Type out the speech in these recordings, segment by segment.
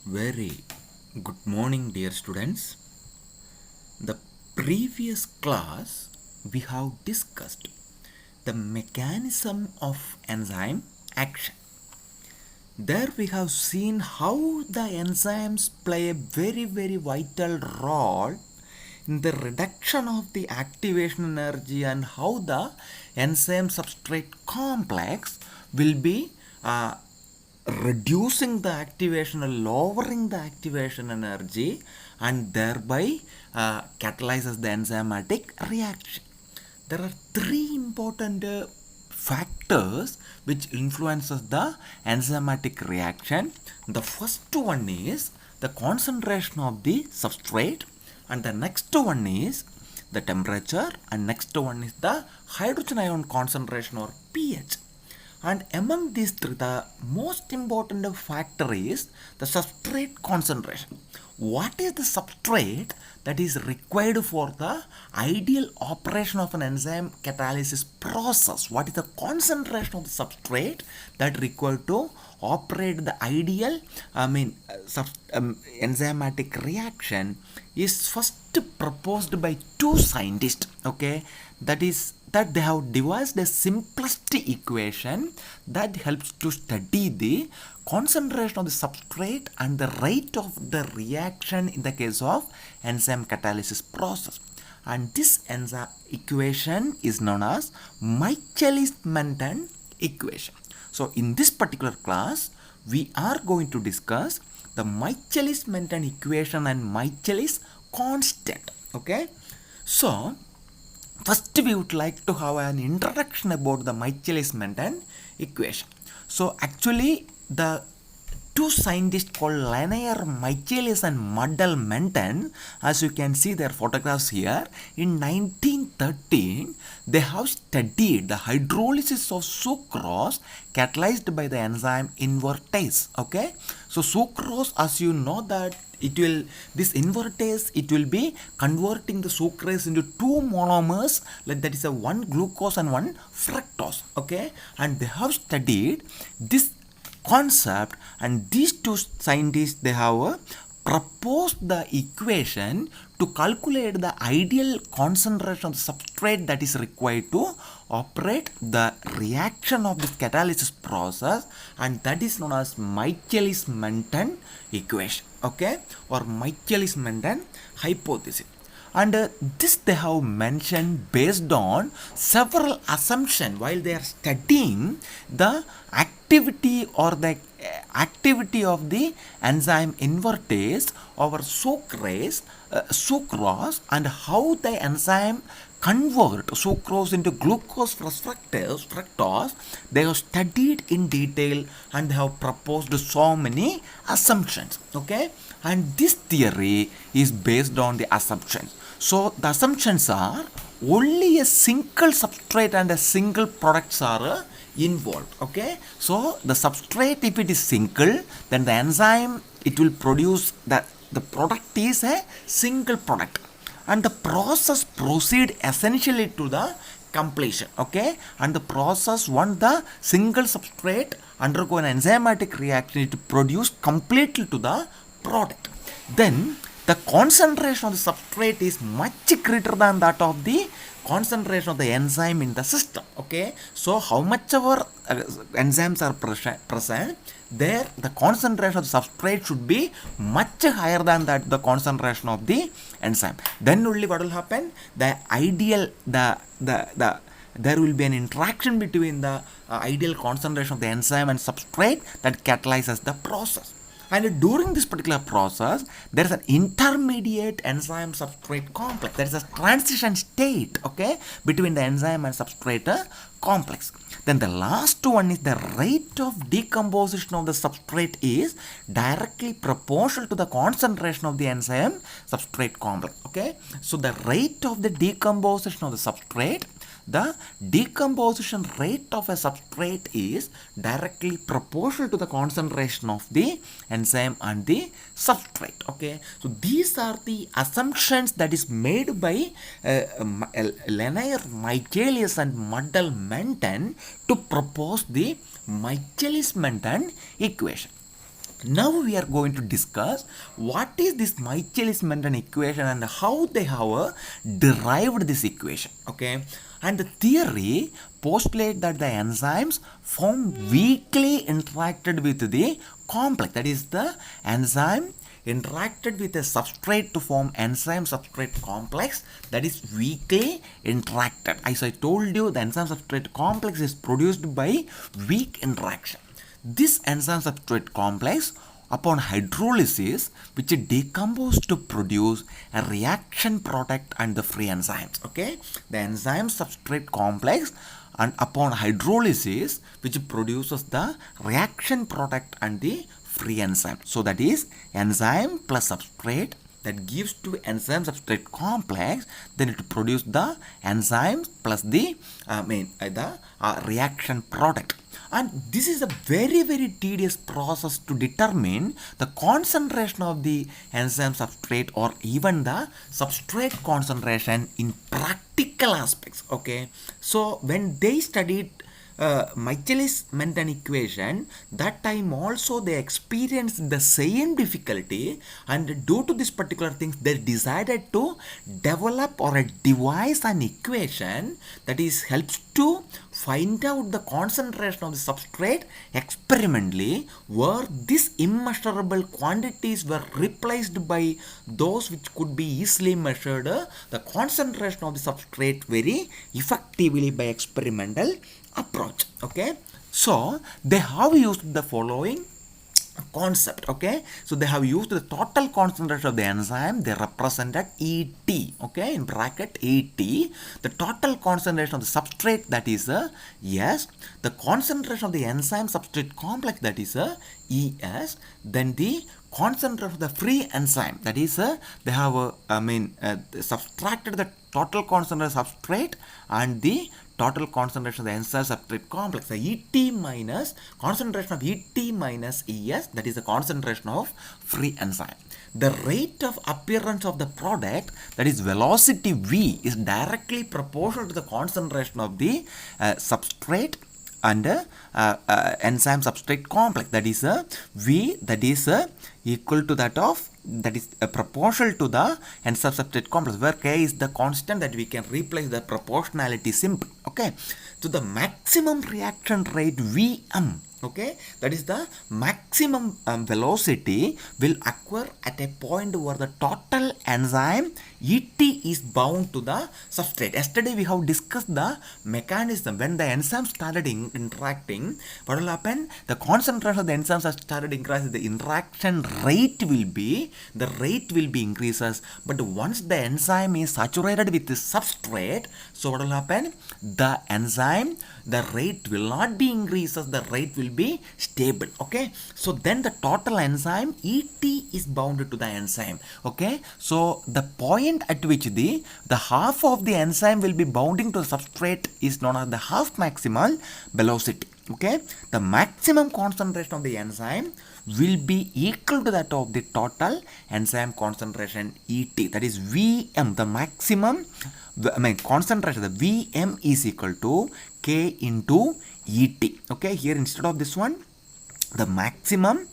Very good morning, dear students. The previous class we have discussed the mechanism of enzyme action. There we have seen how the enzymes play a very vital role in the reduction of the activation energy and how the enzyme substrate complex will be reducing the activation or lowering the activation energy and thereby catalyzes the enzymatic reaction. There are three important factors which influences the enzymatic reaction. The first one is the concentration of the substrate, and the next one is the temperature, and next one is the hydrogen ion concentration or pH. And among these three, the most important factor is the substrate concentration. What is the substrate that is required for the ideal operation of an enzyme catalysis process? What is the concentration of the substrate that required to operate the ideal enzymatic reaction is first proposed by two scientists, okay? That they have devised a simplest equation that helps to study the concentration of the substrate and the rate of the reaction in the case of enzyme catalysis process. And this enzyme equation is known as Michaelis-Menten equation. So in this particular class, we are going to discuss the Michaelis-Menten equation and Michaelis constant. Okay, so first we would like to have an introduction about the Michaelis-Menten equation. So actually the two scientists called Michaelis and Menton, as you can see their photographs here, in 1913 they have studied the hydrolysis of sucrose catalyzed by the enzyme invertase. Okay, so sucrose, as you know that this invertase, it will be converting the sucrase into two monomers, like that is a one glucose and one fructose. Okay, and they have studied this concept, and these two scientists, they have proposed the equation to calculate the ideal concentration of the substrate that is required to operate the reaction of this catalysis process, and that is known as Michaelis-Menten equation, okay, or Michaelis-Menten hypothesis. And this they have mentioned based on several assumptions while they are studying the activity or the activity of the enzyme invertase over sucrose, and how the enzyme convert sucrose into glucose plus fructose. They have studied in detail and they have proposed so many assumptions. Okay, and this theory is based on the assumptions. So the assumptions are only a single substrate and a single products are involved. Okay, so the substrate, if it is single, then the enzyme, it will produce the product is a single product, and the process proceed essentially to the completion. Okay, and the process, once the single substrate undergo an enzymatic reaction, it produce completely to the product. Then the concentration of the substrate is much greater than that of the concentration of the enzyme in the system. Okay, so how much ever enzymes are present, there the concentration of the substrate should be much higher than that the concentration of the enzyme. Then only what will happen, the ideal there will be an interaction between the ideal concentration of the enzyme and substrate that catalyzes the process. And during this particular process, there is an intermediate enzyme substrate complex. There is a transition state, okay, between the enzyme and substrate complex. Then the last one is the rate of decomposition of the substrate is directly proportional to the concentration of the enzyme substrate complex. Okay, so the rate of the decomposition of the substrate, the decomposition rate of a substrate is directly proportional to the concentration of the enzyme and the substrate. Okay, so these are the assumptions that is made by Michaelis and Menton to propose the Michaelis-Menten equation. Now we are going to discuss what is this Michaelis-Menten equation and how they have derived this equation. Okay, and the theory postulates that the enzymes form weakly interacted with the complex. That is, the enzyme interacted with a substrate to form enzyme substrate complex that is weakly interacted. As I told you, the enzyme substrate complex is produced by weak interaction. This enzyme substrate complex upon hydrolysis which decompose to produce a reaction product and the free enzymes. Okay, the enzyme substrate complex and upon hydrolysis which produces the reaction product and the free enzyme. So that is enzyme plus substrate that gives to enzyme substrate complex, then it produce the enzymes plus the reaction product. And this is a very tedious process to determine the concentration of the enzyme substrate or even the substrate concentration in practical aspects. Okay, so when they studied Michaelis-Menten equation, that time also they experienced the same difficulty, and due to this particular thing they decided to develop or devise an equation that is helps to find out the concentration of the substrate experimentally, where these immeasurable quantities were replaced by those which could be easily measured, the concentration of the substrate very effectively by experimental approach. Okay, so they have used the following concept. Okay, so they have used the total concentration of the enzyme, they represented ET, okay, in bracket ET, the total concentration of the substrate, that is S, the concentration of the enzyme substrate complex, that is ES, then the concentration of the free enzyme, that is they have subtracted the total concentration of substrate and the total concentration of the enzyme substrate complex. The ET minus concentration of ET minus ES, that is the concentration of free enzyme. The rate of appearance of the product, that is velocity V, is directly proportional to the concentration of the substrate and enzyme substrate complex, that is V, that is equal to that of, that is proportional to the enzyme substrate complex, where K is the constant that we can replace the proportionality symbol. Okay, so the maximum reaction rate Vm, okay, that is the maximum velocity will occur at a point where the total enzyme ET is bound to the substrate. Yesterday we have discussed the mechanism. When the enzymes started interacting, what will happen? The concentration of the enzymes has started increasing, the interaction rate will be increases. But once the enzyme is saturated with the substrate, so what will happen? The enzyme, the rate will not be increases, the rate will be stable. Okay, so then the total enzyme ET is bounded to the enzyme. Okay, so the point at which the half of the enzyme will be bounding to the substrate is known as the half maximal velocity. Okay, the maximum concentration of the enzyme will be equal to that of the total enzyme concentration ET, that is Vm, the maximum concentration, the Vm is equal to K into ET. Okay, here instead of this one, the maximum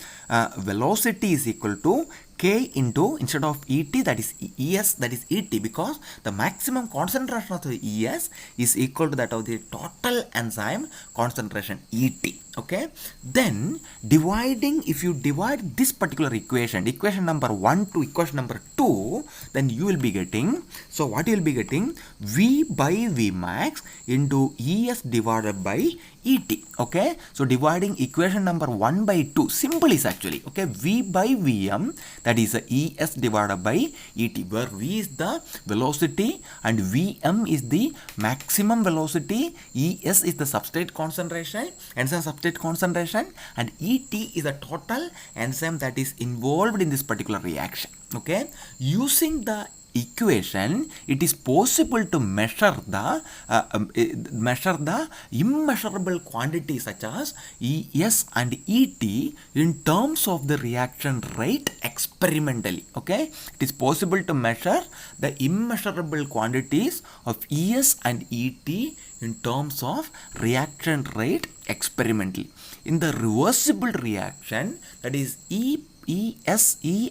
velocity is equal to K into, instead of ET, that is ES, that is ET, because the maximum concentration of the ES is equal to that of the total enzyme concentration ET. Okay, then dividing, if you divide this particular equation number 1 to equation number 2, then you will be getting, so what you will be getting, V by V max into ES divided by ET. Okay, so dividing equation number 1 by 2, simple is actually, okay, V by Vm, that is ES divided by ET, where V is the velocity and Vm is the maximum velocity, ES is the substrate concentration, enzyme substrate concentration, and ET is the total enzyme that is involved in this particular reaction. Okay, using the equation, it is possible to measure the immeasurable quantities such as ES and ET in terms of the reaction rate experimentally. Okay, it is possible to measure the immeasurable quantities of ES and ET in terms of reaction rate experimentally. In the reversible reaction, that is E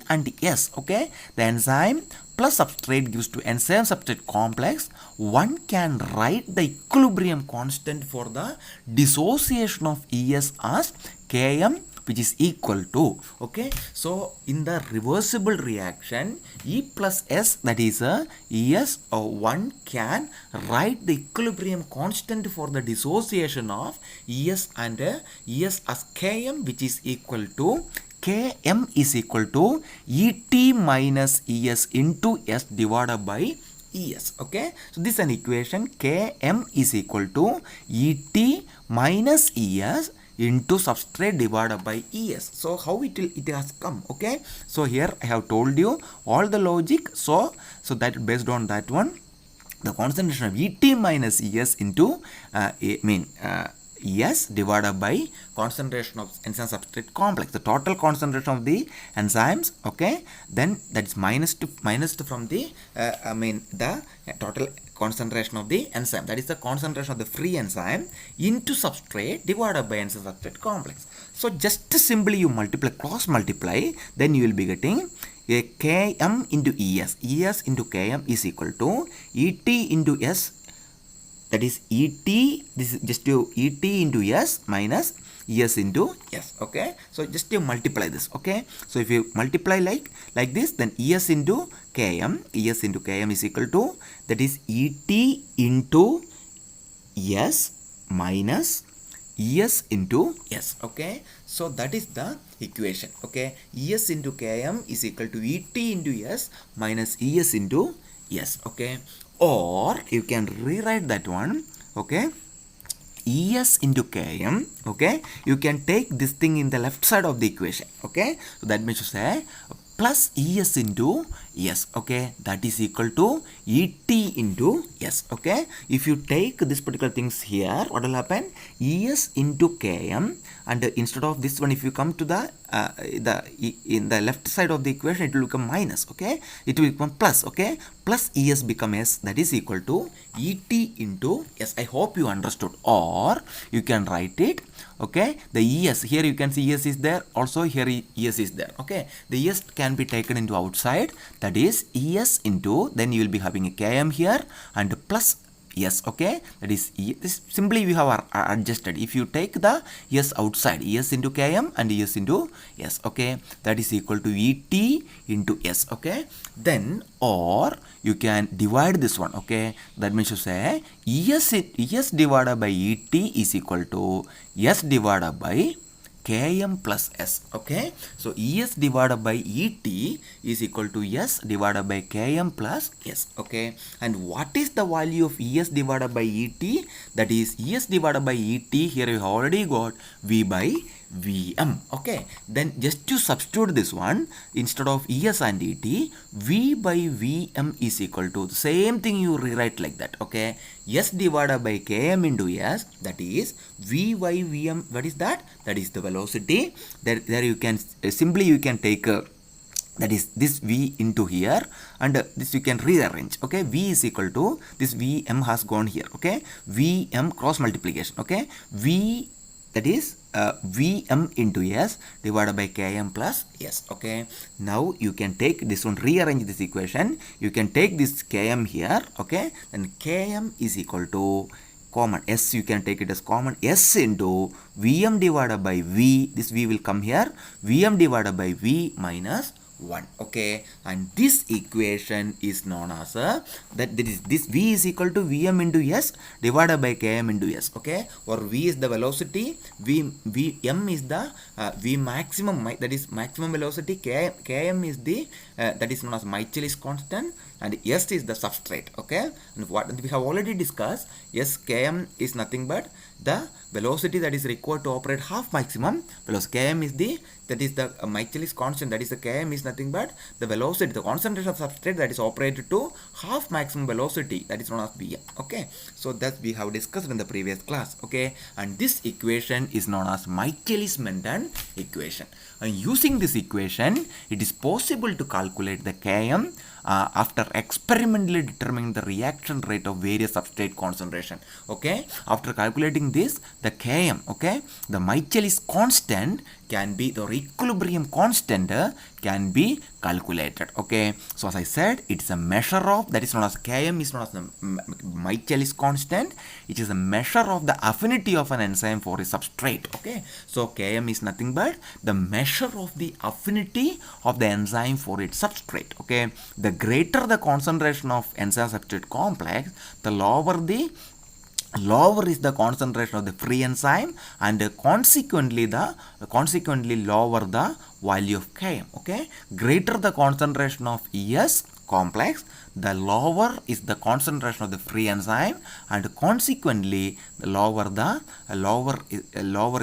and S, okay, the enzyme plus substrate gives to enzyme substrate complex, one can write the equilibrium constant for the dissociation of ES as Km, which is equal to, okay, so in the reversible reaction, E plus S, that is ES, one can write the equilibrium constant for the dissociation of ES and ES as Km, which is equal to Km is equal to Et minus Es into S divided by Es, okay. So this is an equation, Km is equal to Et minus Es into substrate divided by Es. So how it has come, okay. So here I have told you all the logic, so that based on that one, the concentration of Et minus Es into Es divided by concentration of enzyme substrate complex, the total concentration of the enzymes, okay, then that is minus from the the total concentration of the enzyme, that is the concentration of the free enzyme into substrate divided by enzyme substrate complex. So just simply you cross multiply, then you will be getting a Km into Es into Km is equal to Et into S, that is Et, this is just to Et into S minus Es into S, okay. So just you multiply this, okay. So if you multiply like this, then Es into Km is equal to, that is Et into S minus Es into S, okay. So that is the equation, okay. Es into Km is equal to Et into S minus Es into S, okay. Or you can rewrite that one, okay, Es into Km, okay, you can take this thing in the left side of the equation, okay. So that means to say plus Es into S, okay, that is equal to Et into S, okay. If you take this particular things here, what will happen? Es into Km, and instead of this one, if you come to the in the left side of the equation, it will become minus, okay, it will become plus, okay, plus Es become S, that is equal to Et into S. I hope you understood. Or you can write it, okay, the Es, here you can see Es is there, also here Es is there, okay, the Es can be taken into outside, that is Es into, then you will be having a Km here and plus S, okay, that is this simply we have adjusted. If you take the S outside, Es into Km and Es into S, okay, that is equal to Et into S, okay. Then or you can divide this one, okay, that means to say Es divided by Et is equal to S divided by Km plus S, okay. So Es divided by Et is equal to S divided by Km plus S, okay. And what is the value of Es divided by Et? That is Es divided by Et, here you have already got V by Vm, okay. Then just to substitute this one, instead of Es and Et, V by Vm is equal to the same thing, you rewrite like that, okay. S divided by Km into S, that is V by Vm. What is that? That is the velocity. There you can simply you can take that is this V into here, and this you can rearrange, okay. V is equal to this Vm has gone here, okay. Vm cross multiplication, okay. V, that is Vm into S divided by Km plus S, okay. Now you can take this one, rearrange this equation, you can take this Km here, okay, then Km is equal to common S, you can take it as common S into Vm divided by V, this V will come here, Vm divided by V minus 1, okay. And this equation is known as this V is equal to Vm into S divided by Km into S, okay. Or V is the velocity, Vm is the V maximum, that is maximum velocity, Km is the that is known as Michaelis constant, and S is the substrate, okay. And what we have already discussed, yes, Km is nothing but the velocity that is required to operate half maximum velocity. Km is the, that is the Michaelis constant, that is the Km is nothing but the velocity, the concentration of substrate that is operated to half maximum velocity, that is known as Vm, okay. So that we have discussed in the previous class, okay. And this equation is known as Michaelis-Menten equation. And using this equation, it is possible to calculate the Km after experimentally determining the reaction rate of various substrate concentration. Okay, after calculating this, the Km, okay, the Michaelis constant can be, the equilibrium constant can be calculated. Okay, so as I said, it's a measure of, that is known as Km is known as the Michaelis constant. It is a measure of the affinity of an enzyme for a substrate. Okay, so Km is nothing but the measure of the affinity of the enzyme for its substrate. Okay, the greater the concentration of enzyme substrate complex, the lower is the concentration of the free enzyme, and consequently lower the value of Km. Okay, greater the concentration of ES complex, the lower is the concentration of the free enzyme, and consequently the lower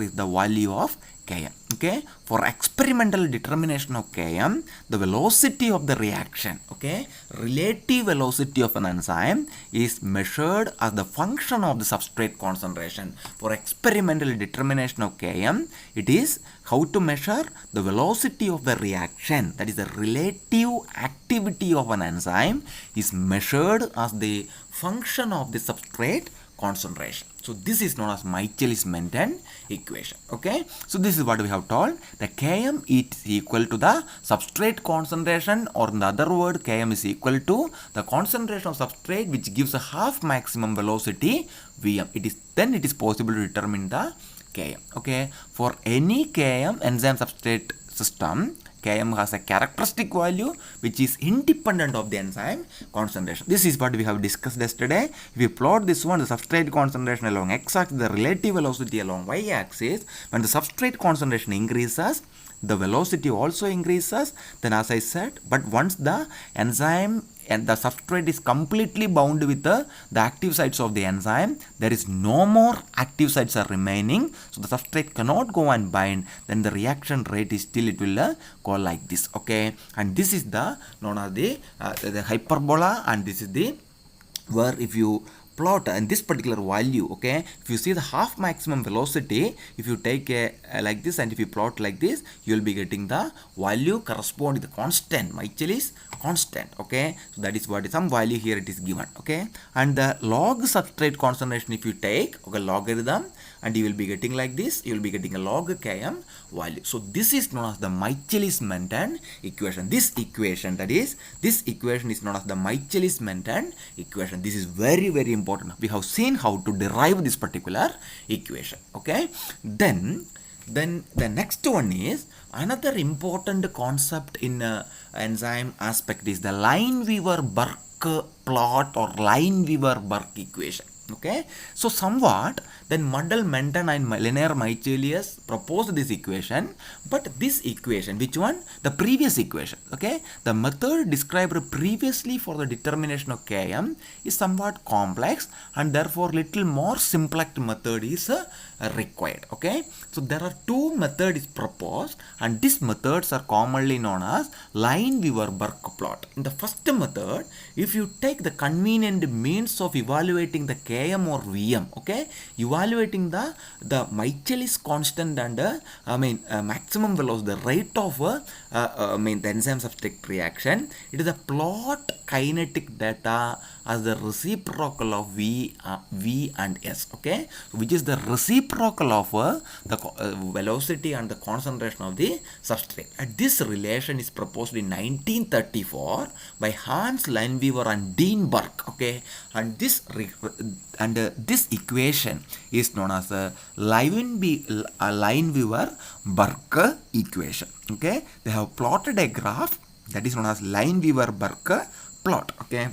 is the value of Km. Okay, for experimental determination of Km, the velocity of the reaction, okay, relative velocity of an enzyme is measured as the function of the substrate concentration. For experimental determination of Km, it is how to measure the velocity of the reaction, that is the relative activity of an enzyme is measured as the function of the substrate concentration. So this is known as Michaelis-Menten equation. Okay, so this is what we have told. The Km is equal to the substrate concentration, or in the other word, Km is equal to the concentration of substrate which gives a half maximum velocity Vm. Then it is possible to determine the Km. Okay, for any Km enzyme substrate system, Km has a characteristic value which is independent of the enzyme concentration. This is what we have discussed yesterday. If we plot this one, the substrate concentration along x-axis, the relative velocity along y-axis, when the substrate concentration increases, the velocity also increases. Then as I said, but once the enzyme and the substrate is completely bound with the active sites of the enzyme, there is no more active sites are remaining, so the substrate cannot go and bind, then the reaction rate is still, it will go like this. Okay, and this is the known as the hyperbola, and this is the where if you plot in this particular value, okay, if you see the half maximum velocity, if you take a like this and if you plot like this, you will be getting the value corresponding to the constant, Michaelis constant. Okay, so that is what is some value here it is given. Okay, and the log substrate concentration, if you take, okay, logarithm, and you will be getting like this, you will be getting a log Km value. So this is known as the Michaelis-Menten equation. This equation is known as the Michaelis-Menten equation. This is very, very important. We have seen how to derive this particular equation. Okay, then the next one is another important concept in enzyme aspect is the Lineweaver-Burk plot or Lineweaver-Burk equation. Okay, so somewhat then Mundell, Menton and Linear Michaelis proposed this equation, but this equation, which one? The previous equation. Okay, the method described previously for the determination of Km is somewhat complex, and therefore little more simplex method is required. Okay, so there are two methods proposed, and these methods are commonly known as Lineweaver-Burk plot. In the first method, if you take the convenient means of evaluating the Km or Vm, okay, evaluating the Michaelis constant and maximum velocity, the rate of the enzyme substrate reaction, it is a plot kinetic data as the reciprocal of V and S. Okay, which is the reciprocal of the velocity and the concentration of the substrate. And this relation is proposed in 1934 by Hans Lineweaver and Dean Burke. Okay, and this equation is known as a Lineweaver-Burk equation. Okay, they have plotted a graph that is known as Lineweaver-Burk plot. Okay,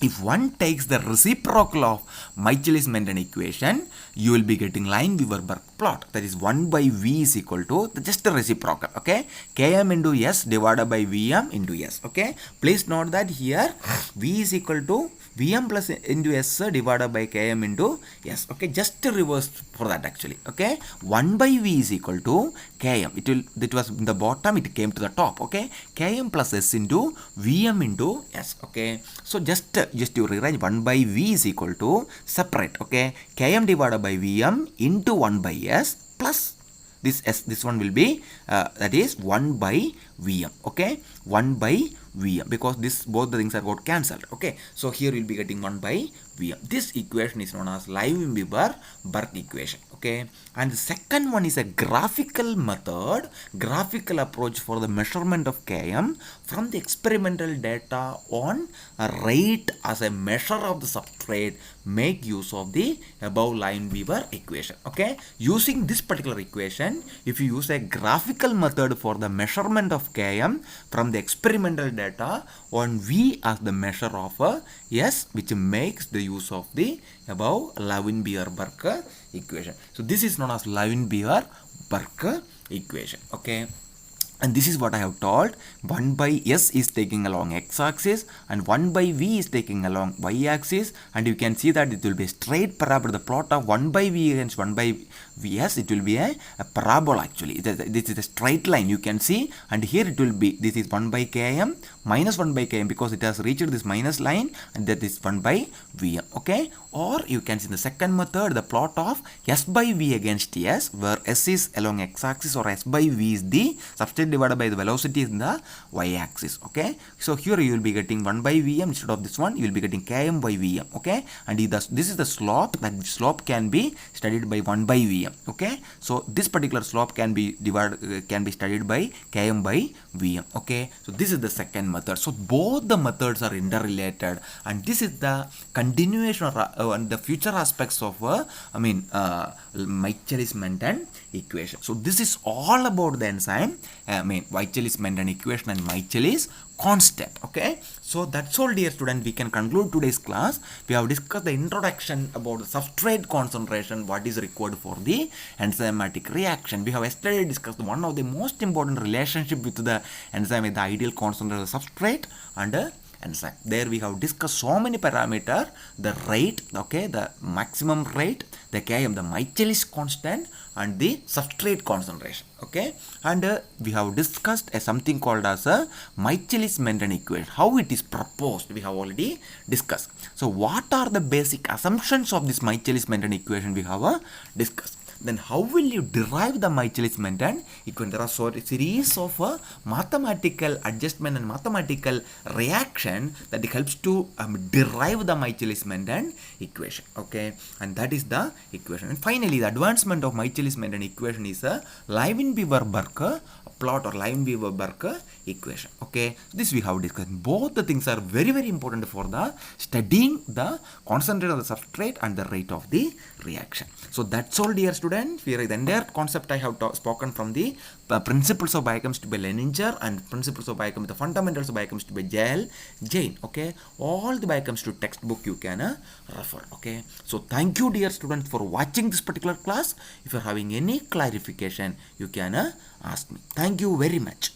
if one takes the reciprocal of Michaelis-Menten equation, you will be getting Lineweaver-Burk plot. That is 1 by V is equal to just the reciprocal. Okay, Km into S divided by Vm into S. Okay, please note that here V is equal to Vm plus into S divided by Km into S. Okay, just to reverse for that actually. Okay, 1 by V is equal to Km. It was in the bottom, it came to the top. Okay, Km plus S into Vm into S. Okay, so just you rearrange 1 by V is equal to separate. Okay, Km divided by Vm into 1 by S plus this one will be that is 1 by Vm. Okay, 1 by Vm, because this both the things are got cancelled. Okay, so here you will be getting 1 by Vm. This equation is known as Lineweaver-Burk equation. Okay, and the second one is a graphical method, graphical approach for the measurement of Km from the experimental data on a rate as a measure of the substrate. Make use of the above Lineweaver equation. Okay, using this particular equation, if you use a graphical method for the measurement of Km from the experimental data on V as the measure of S, which makes the use of the above Lineweaver-Burk equation. So this is known as Lineweaver-Burk equation. Okay, and this is what I have told. 1 by S is taking along x-axis and 1 by V is taking along y-axis, and you can see that it will be a straight parabola. The plot of 1 by V against 1 by Vs, it will be a parabola actually. This is a straight line you can see, and here it will be, this is 1 by Km minus 1 by Km because it has reached this minus line, and that is 1 by Vm. Okay, or you can see in the second method the plot of S by V against S, where S is along x-axis or S by V is the substrate divided by the velocity in the y-axis. Okay, so here you will be getting 1 by Vm instead of this one, you will be getting Km by Vm. Okay, and this is the slope. That slope can be studied by 1 by Vm. Okay, so this particular slope can be studied by Km by Vm. Okay, so this is the second method. So both the methods are interrelated, and this is the continuation and the future aspects of Michaelis-Menten equation. So this is all about the enzyme, Michaelis-Menten equation and Michaelis constant. Okay, so that's all, dear student. We can conclude today's class. We have discussed the introduction about the substrate concentration, what is required for the enzymatic reaction. We have yesterday discussed one of the most important relationship with the enzyme with the ideal concentration of the substrate and enzyme. There we have discussed so many parameters: the rate, okay, the maximum rate, the Km, the Michaelis constant, and the substrate concentration. Okay, and we have discussed something called as a Michaelis-Menten equation. How it is proposed, we have already discussed. So what are the basic assumptions of this Michaelis-Menten equation, we have discussed. Then how will you derive the Michaelis-Menten equation? There are a series of mathematical adjustment and mathematical reaction that helps to derive the Michaelis-Menten equation. Okay, and that is the equation. And finally, the advancement of Michaelis-Menten equation is a Lineweaver-Burk plot or Lineweaver-Burk equation. Okay, this we have discussed. Both the things are very, very important for the studying the concentration of the substrate and the rate of the reaction. So that's all, dear students. Here the entire concept I have spoken from the principles of biochemistry by Leninger and principles of biochemistry, the fundamentals of biochemistry by J.L. Jain. Okay, all the biochemistry textbook you can refer. Okay, so thank you, dear students, for watching this particular class. If you are having any clarification, you can ask me. Thank you very much.